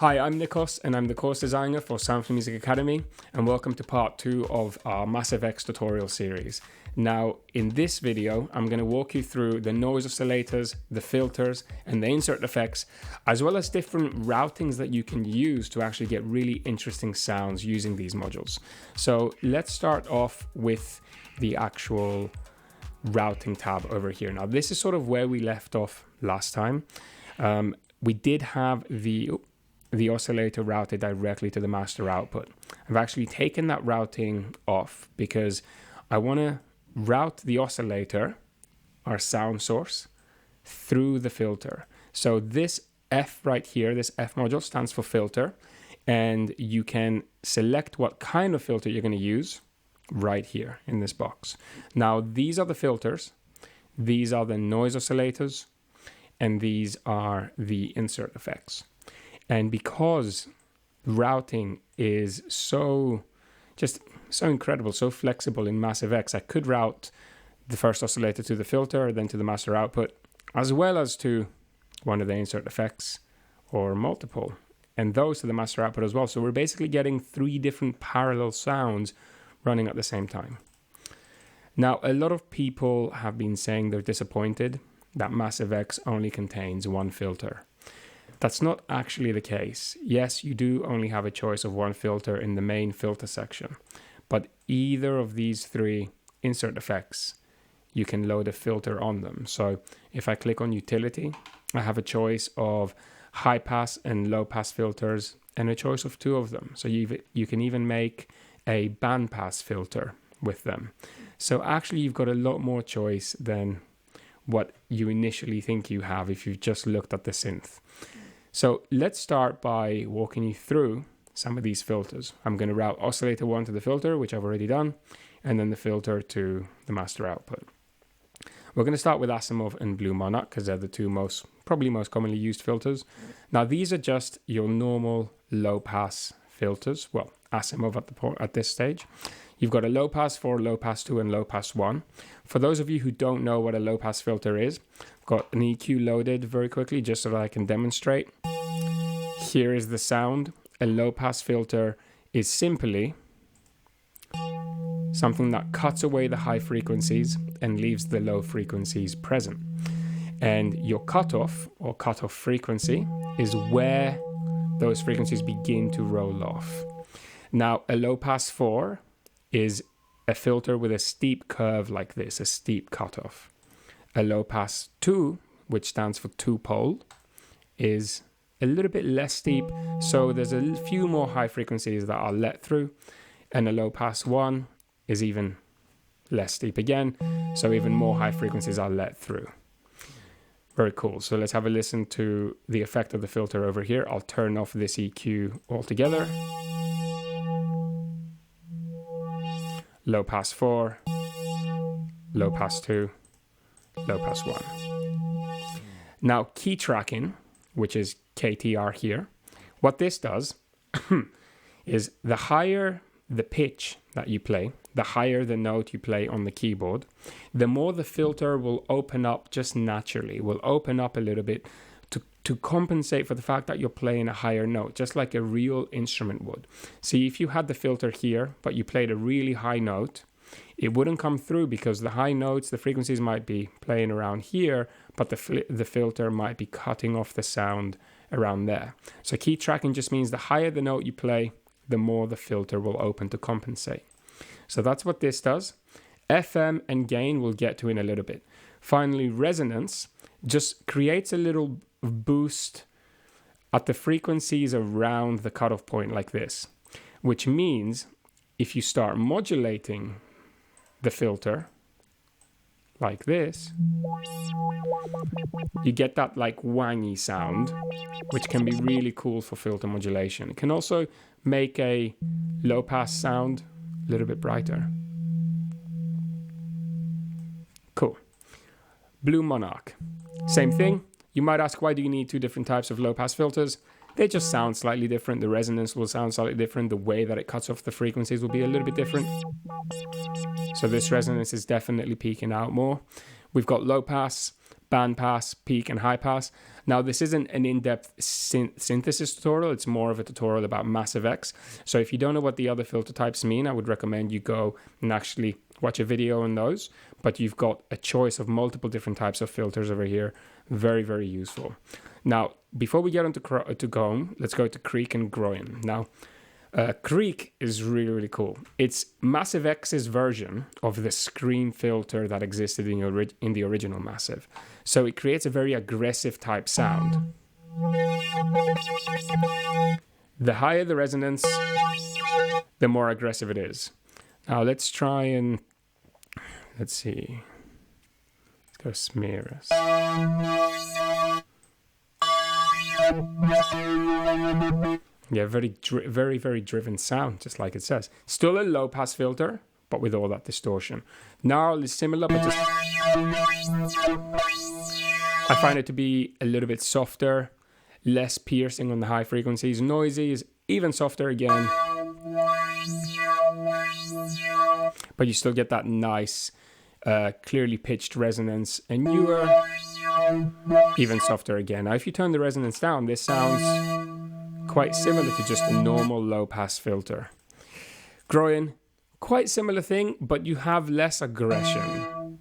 Hi, I'm Nikos and I'm the course designer for Soundflow Music Academy, and welcome to part 2 of our Massive X tutorial series. Now, in this video, I'm going to walk you through the noise oscillators, the filters, and the insert effects, as well as different routings that you can use to actually get really interesting sounds using these modules. So let's start off with the actual routing tab over here. Now, this is sort of where we left off last time. We did have the oscillator routed directly to the master output. I've actually taken that routing off because I want to route the oscillator, our sound source, through the filter. So this F right here, this F module stands for filter, and you can select what kind of filter you're going to use right here in this box. Now, these are the filters, these are the noise oscillators, and these are the insert effects. And because routing is so incredible, so flexible in Massive X, I could route the first oscillator to the filter, then to the master output, as well as to one of the insert effects or multiple, and those to the master output as well. So we're basically getting 3 different parallel sounds running at the same time. Now, a lot of people have been saying they're disappointed that Massive X only contains one filter. That's not actually the case. Yes, you do only have a choice of one filter in the main filter section, but either of these 3 insert effects, you can load a filter on them. So if I click on utility, I have a choice of high pass and low pass filters and a choice of 2 of them. So you can even make a band pass filter with them. So actually you've got a lot more choice than what you initially think you have if you've just looked at the synth. So let's start by walking you through some of these filters. I'm going to route oscillator 1 to the filter, which I've already done, and then the filter to the master output. We're going to start with Asimov and Blue Monarch because they're the 2 probably most commonly used filters. Now, these are just your normal low pass filters. Well, Asimov at this stage. You've got a low pass 4, low pass 2, and low pass 1. For those of you who don't know what a low pass filter is, I've got an EQ loaded very quickly just so that I can demonstrate. Here is the sound. A low pass filter is simply something that cuts away the high frequencies and leaves the low frequencies present. And your cutoff or cutoff frequency is where those frequencies begin to roll off. Now, a low pass 4 is a filter with a steep curve like this, a steep cutoff. A low pass 2, which stands for 2-pole, is a little bit less steep, so there's a few more high frequencies that are let through, and a low pass 1 is even less steep again, so even more high frequencies are let through. Very cool. So let's have a listen to the effect of the filter over here. I'll turn off this EQ altogether. Low pass 4, low pass 2, low pass 1. Now, key tracking, which is KTR here, what this does is the higher the pitch that you play, the higher the note you play on the keyboard, the more the filter will open up just naturally, will open up a little bit to compensate for the fact that you're playing a higher note, just like a real instrument would. See, if you had the filter here, but you played a really high note, it wouldn't come through because the high notes, the frequencies might be playing around here, but the filter might be cutting off the sound around there. So key tracking just means the higher the note you play, the more the filter will open to compensate. So that's what this does. FM and gain we'll get to in a little bit. Finally, resonance just creates a little boost at the frequencies around the cutoff point like this, which means if you start modulating the filter like this, you get that like wangy sound, which can be really cool for filter modulation. It can also make a low pass sound a little bit brighter. Cool. Blue Monarch, same thing. You might ask, why do you need 2 different types of low pass filters? They just sound slightly different. The resonance will sound slightly different. The way that it cuts off the frequencies will be a little bit different. So this resonance is definitely peaking out more. We've got low pass, bandpass, peak, and high pass. Now, this isn't an in-depth synthesis tutorial. It's more of a tutorial about Massive X. So if you don't know what the other filter types mean, I would recommend you go and actually watch a video on those. But you've got a choice of multiple different types of filters over here. Very, very useful. Now, before we get on to Comb, let's go to Creek and Groin. Now, Creek is really, really cool. It's Massive X's version of the screen filter that existed in the original Massive. So it creates a very aggressive type sound. The higher the resonance, the more aggressive it is. Now let's try and, let's see. Let's go smear us. Yeah, very driven sound, just like it says. Still a low pass filter, but with all that distortion. Gnarl is similar, but just I find it to be a little bit softer, less piercing on the high frequencies. Noisy is even softer again, but you still get that nice, clearly pitched resonance. And newer, even softer again. Now, if you turn the resonance down, this sounds quite similar to just a normal low-pass filter. Groin, quite similar thing, but you have less aggression.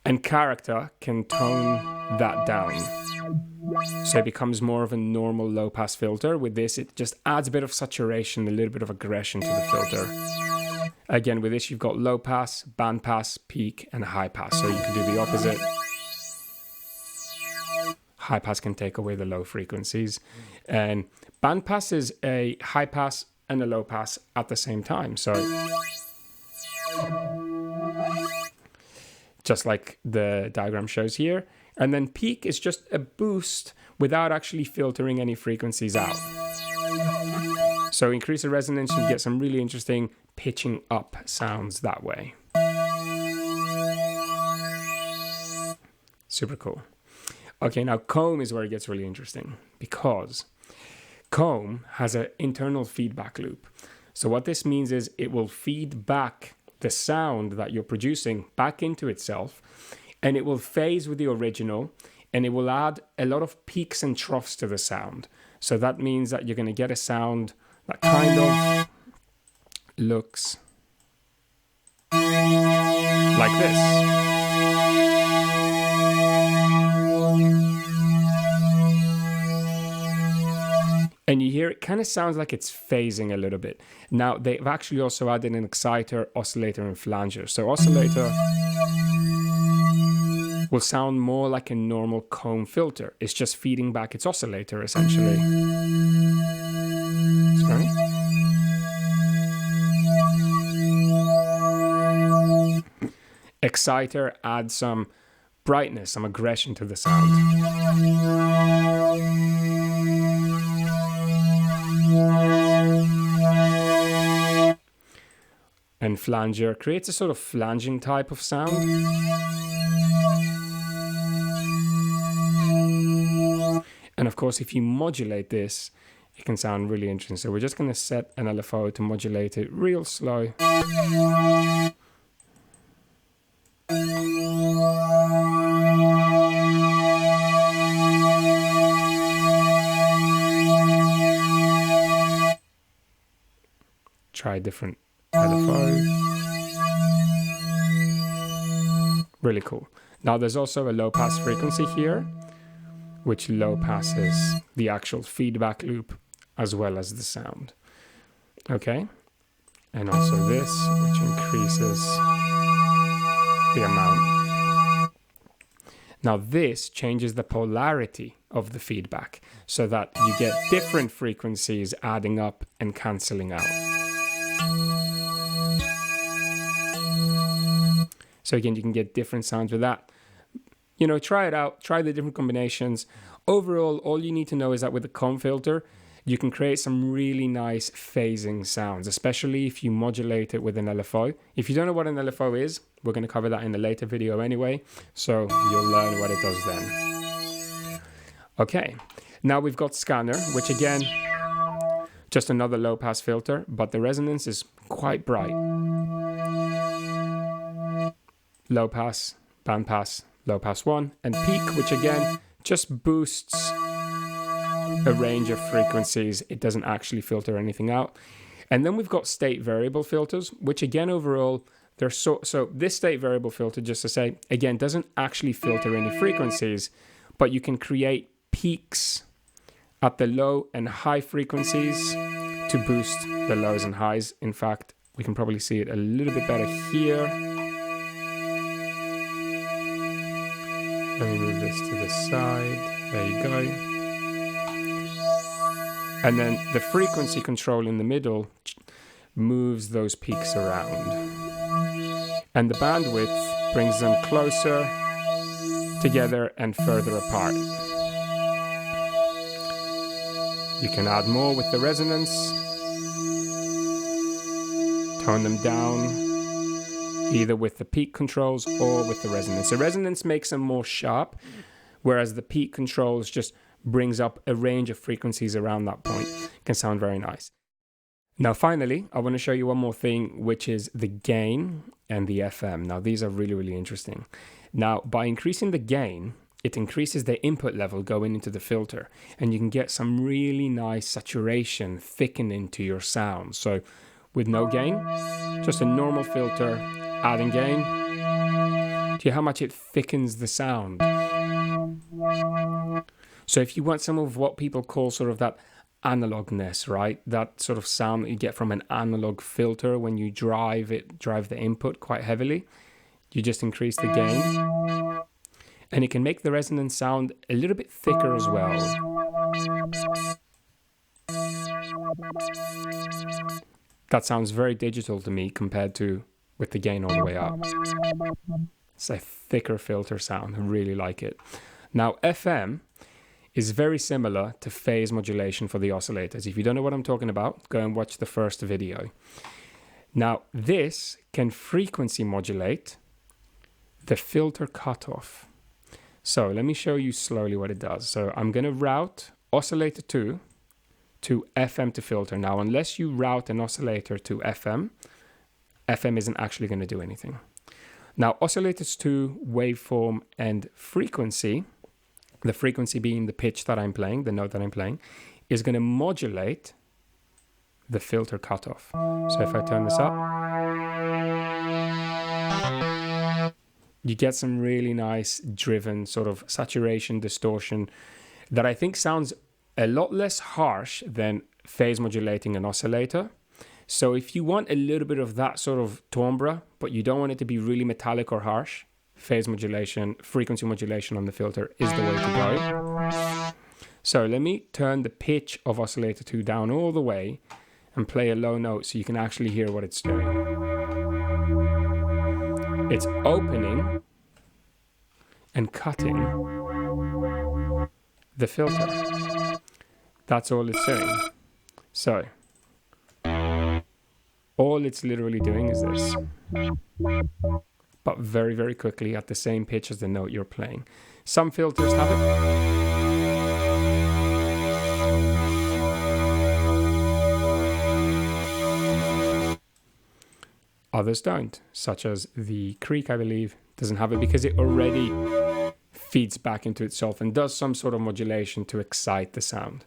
And character can tone that down. So it becomes more of a normal low-pass filter. With this, it just adds a bit of saturation, a little bit of aggression to the filter. Again, with this, you've got low pass, band pass, peak, and high pass. So you can do the opposite. High pass can take away the low frequencies. And band pass is a high pass and a low pass at the same time. So just like the diagram shows here. And then peak is just a boost without actually filtering any frequencies out. So increase the resonance, you get some really interesting pitching up sounds that way. Super cool. Okay, now comb is where it gets really interesting, because comb has an internal feedback loop. So what this means is it will feed back the sound that you're producing back into itself, and it will phase with the original, and it will add a lot of peaks and troughs to the sound. So that means that you're going to get a sound that kind of looks like this. And you hear it kind of sounds like it's phasing a little bit. Now, they've actually also added an exciter, oscillator, and flanger. So oscillator will sound more like a normal comb filter. It's just feeding back its oscillator, essentially. Sorry. Exciter adds some brightness, some aggression to the sound. And flanger creates a sort of flanging type of sound. And of course, if you modulate this, it can sound really interesting. So we're just going to set an LFO to modulate it real slow. Try different LFO. Really cool. Now there's also a low pass frequency here, which low passes the actual feedback loop as well as the sound. Okay. And also this, which increases the amount. Now this changes the polarity of the feedback so that you get different frequencies adding up and cancelling out. So again, you can get different sounds with that. You know, try it out, try the different combinations. Overall, all you need to know is that with the comb filter, you can create some really nice phasing sounds, especially if you modulate it with an LFO. If you don't know what an LFO is, we're going to cover that in a later video anyway, so you'll learn what it does then. Okay, now we've got scanner, which again, just another low pass filter, but the resonance is quite bright. low pass, band pass, low pass 1, and peak, which again just boosts a range of frequencies. It doesn't actually filter anything out. And then we've got state variable filters, which again overall, they're so this state variable filter, just to say, again, doesn't actually filter any frequencies, but you can create peaks at the low and high frequencies to boost the lows and highs. In fact, we can probably see it a little bit better here. Let me move this to the side. There you go. And then the frequency control in the middle moves those peaks around. And the bandwidth brings them closer together and further apart. You can add more with the resonance, tone them down, either with the peak controls or with the resonance. The resonance makes them more sharp, whereas the peak controls just brings up a range of frequencies around that point. It can sound very nice. Now, finally, I want to show you one more thing, which is the gain and the FM. Now, these are really, really interesting. Now, by increasing the gain, it increases the input level going into the filter, and you can get some really nice saturation, thickening to your sound. So with no gain, just a normal filter, adding gain, do you hear how much it thickens the sound? So if you want some of what people call sort of that analogness, right? That sort of sound that you get from an analog filter when you drive the input quite heavily, you just increase the gain. And it can make the resonance sound a little bit thicker as well. That sounds very digital to me compared to with the gain all the way up. It's a thicker filter sound. I really like it. Now, FM is very similar to phase modulation for the oscillators. If you don't know what I'm talking about, go and watch the first video. Now, this can frequency modulate the filter cutoff. So let me show you slowly what it does. So I'm going to route oscillator 2 to FM to filter. Now, unless you route an oscillator to FM, FM isn't actually going to do anything. Now, oscillators 2, waveform, and frequency, the frequency being the pitch that I'm playing, the note that I'm playing, is going to modulate the filter cutoff. So if I turn this up, you get some really nice driven sort of saturation distortion that I think sounds a lot less harsh than phase modulating an oscillator. So if you want a little bit of that sort of timbre, but you don't want it to be really metallic or harsh, phase modulation, frequency modulation on the filter is the way to go. So let me turn the pitch of oscillator 2 down all the way and play a low note so you can actually hear what it's doing. It's opening and cutting the filter. That's all it's doing. So all it's literally doing is this, but very, very quickly at the same pitch as the note you're playing. Some filters have it. Others don't, such as the Creek, I believe, doesn't have it because it already feeds back into itself and does some sort of modulation to excite the sound.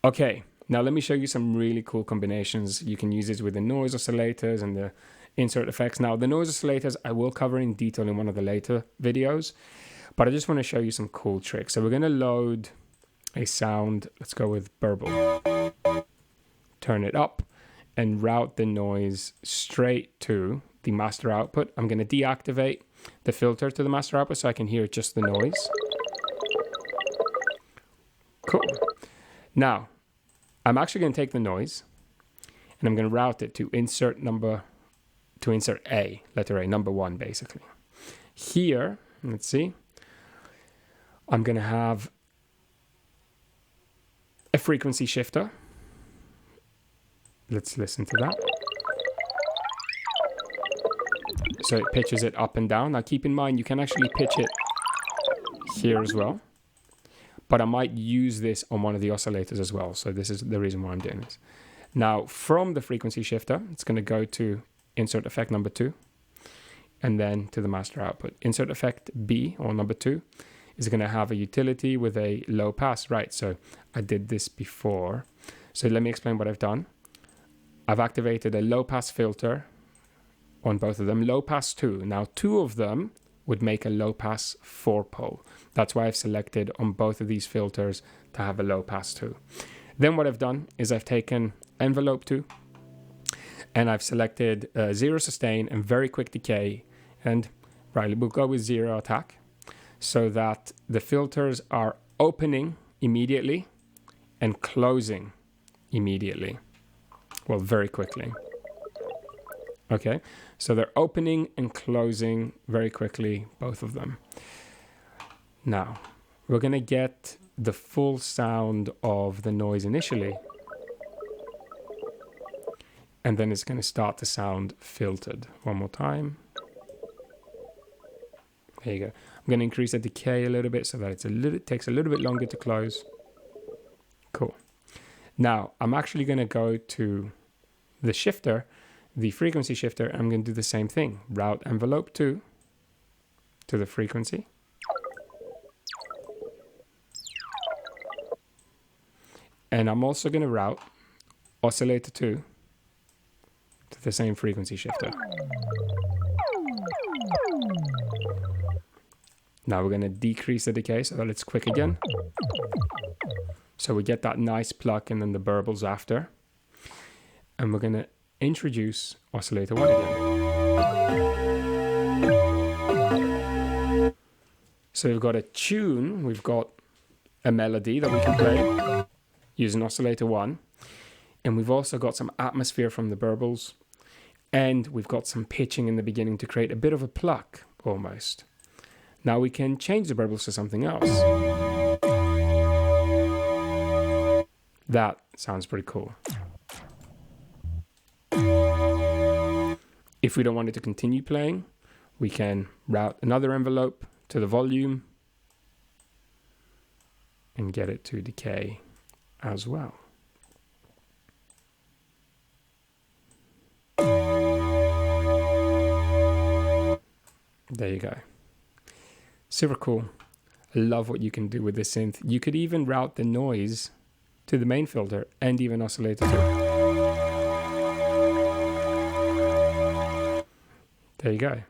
Okay, now let me show you some really cool combinations. You can use this with the noise oscillators and the insert effects. Now, the noise oscillators I will cover in detail in one of the later videos, but I just want to show you some cool tricks. So we're going to load a sound. Let's go with burble. Turn it up and route the noise straight to the master output. I'm going to deactivate the filter to the master output so I can hear just the noise. Cool. Now, I'm actually going to take the noise and I'm going to route it to insert A, letter A, number 1, basically. Here, let's see, I'm going to have a frequency shifter. Let's listen to that. So it pitches it up and down. Now keep in mind, you can actually pitch it here as well, but I might use this on one of the oscillators as well. So this is the reason why I'm doing this. Now from the frequency shifter, it's going to go to insert effect number 2. and then to the master output. Insert effect B, or number 2, is going to have a utility with a low pass. Right, so I did this before. So let me explain what I've done. I've activated a low pass filter on both of them, low pass 2. Now 2 of them would make a low pass 4-pole. That's why I've selected on both of these filters to have a low pass 2. Then what I've done is I've taken envelope 2 and I've selected 0 sustain and very quick decay, and right, we'll go with 0 attack so that the filters are opening immediately and closing immediately. Well, very quickly. Okay, so they're opening and closing very quickly, both of them. Now, we're going to get the full sound of the noise initially, and then it's going to start to sound filtered. One more time. There you go. I'm going to increase the decay a little bit so that it takes a little bit longer to close. Cool. Now, I'm actually going to go to the shifter, the frequency shifter, and I'm going to do the same thing. Route envelope 2 to the frequency. And I'm also going to route oscillator 2 to the same frequency shifter. Now we're going to decrease the decay so that it's quick again. So we get that nice pluck and then the burbles after. And we're going to introduce oscillator 1 again. So we've got a tune, we've got a melody that we can play using oscillator 1. And we've also got some atmosphere from the burbles. And we've got some pitching in the beginning to create a bit of a pluck, almost. Now we can change the burbles to something else. That sounds pretty cool. If we don't want it to continue playing, we can route another envelope to the volume and get it to decay as well. There you go. Super cool. I love what you can do with this synth. You could even route the noise to the main filter and even oscillator 2. There you go.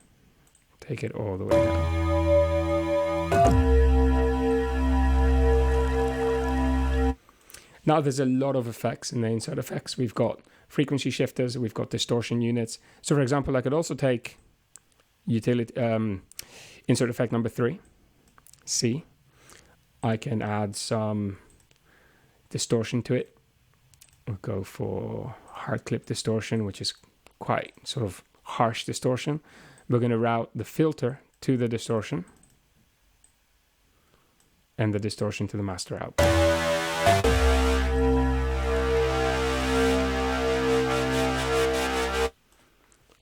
Take it all the way down. Now there's a lot of effects in the insert effects. We've got frequency shifters, we've got distortion units. So for example, I could also take utility insert effect number 3, C. I can add some distortion to it. We'll go for hard clip distortion, which is quite sort of harsh distortion. We're going to route the filter to the distortion and the distortion to the master output.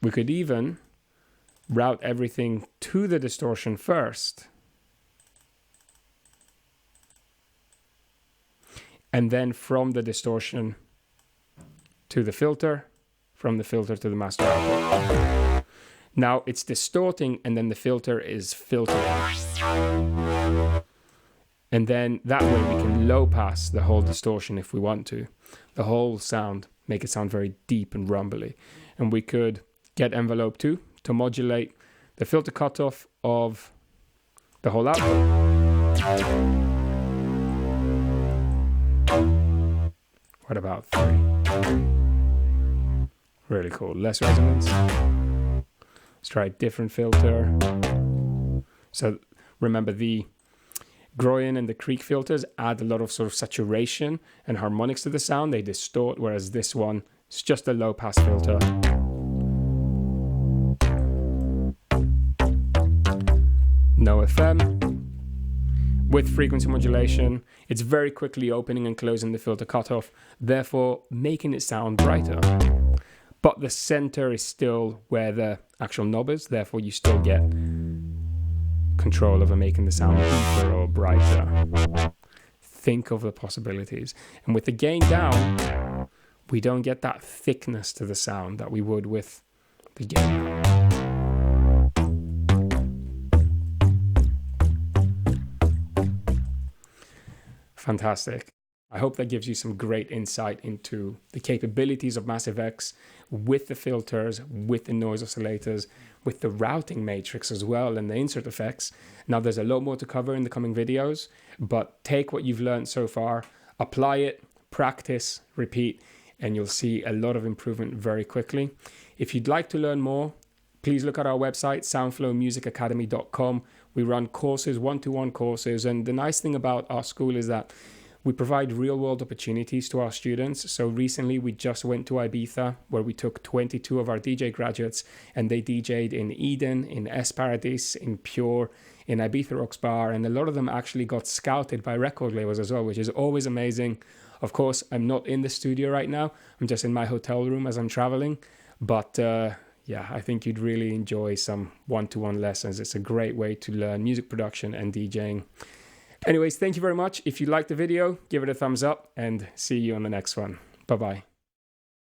We could even route everything to the distortion first, and then from the distortion to the filter, from the filter to the master output. Now it's distorting and then the filter is filtering. And then that way we can low pass the whole distortion if we want to. The whole sound, make it sound very deep and rumbly. And we could get envelope 2 to modulate the filter cutoff of the whole output. What about 3? Really cool. Less resonance. Let's try a different filter. So remember, the Groyan and the Creek filters add a lot of sort of saturation and harmonics to the sound. They distort, whereas this one is just a low pass filter. No FM. With frequency modulation, it's very quickly opening and closing the filter cutoff, therefore making it sound brighter. But the center is still where the actual knob is, therefore you still get control over making the sound deeper or brighter. Think of the possibilities. And with the gain down, we don't get that thickness to the sound that we would with the gain. Fantastic. I hope that gives you some great insight into the capabilities of Massive X with the filters, with the noise oscillators, with the routing matrix as well, and the insert effects. Now, there's a lot more to cover in the coming videos, but take what you've learned so far, apply it, practice, repeat, and you'll see a lot of improvement very quickly. If you'd like to learn more, please look at our website, soundflowmusicacademy.com. We run courses, one-to-one courses, and the nice thing about our school is that we provide real-world opportunities to our students. So recently, we just went to Ibiza, where we took 22 of our DJ graduates, and they DJ'd in Eden, in Es Paradis, in Pure, in Ibiza Rocks Bar, and a lot of them actually got scouted by record labels as well, which is always amazing. Of course, I'm not in the studio right now. I'm just in my hotel room as I'm traveling. But yeah, I think you'd really enjoy some one-to-one lessons. It's a great way to learn music production and DJing. Anyways, thank you very much. If you liked the video, give it a thumbs up and see you on the next one. Bye-bye.